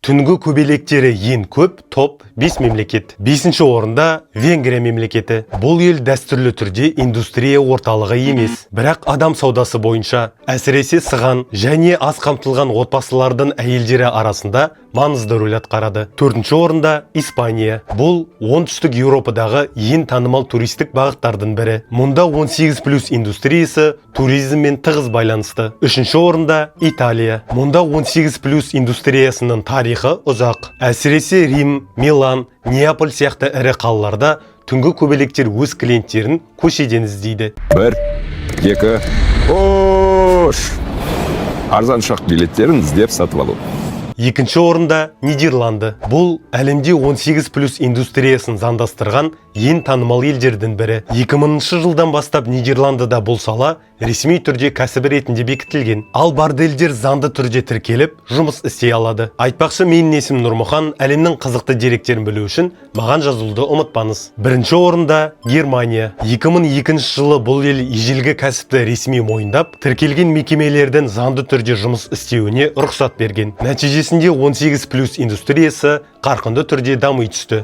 Түнгі көбелектері ең көп топ 5 мемлекет. 5-ші орында Венгрия мемлекеті. Бұл ел дәстүрлі түрде индустрия орталығы емес. Бірақ адам саудасы бойынша әсіресе сыған және аз қамтылған отбасылардың әйелдері арасында маңызды рөл атқарады. 4-ші орында Испания. Бұл оңтүстік Еуропадағы ең танымал туристік бағыттардың бірі. Мұнда 18+ индустриясы туризммен тығыз байланысты. 3-ші орында Италия. Мұнда 18+ индустриясының тарихы ұзақ. Әсіресе Рим, Милан, Неаполь сияқты ірі қалаларда түнгі көбелектер өз клиенттерін көшеден іздейді. 1, 2, ош! Арзан ұшақ билеттерін іздеп сатып алу. 2-ші орында Нидерланды. Бұл әлемде 18+ индустриясын заңдастырған ең танымал елдердің бірі. 2000-ші жылдан бастап Нидерландыда бұл сала ресми түрде кәсіп ретінде бекітілген. Ал барды елдер заңды түрде тіркеліп, жұмыс істей алады. Айтпақшы, менің есімім Нұрмұхан, әлемнің қызықты деректерін білу үшін маған жазылуды ұмытпаңыз. 1-ші орында Германия. 2002 жылы бұл ел ежелгі кәсіпті ресми мойындап, тіркелген мекемелердің заңды түрде жұмыс істеуіне рұқсат берген. Нәтижесінде 18+ индустриясы қарқынды түрде дами түсті.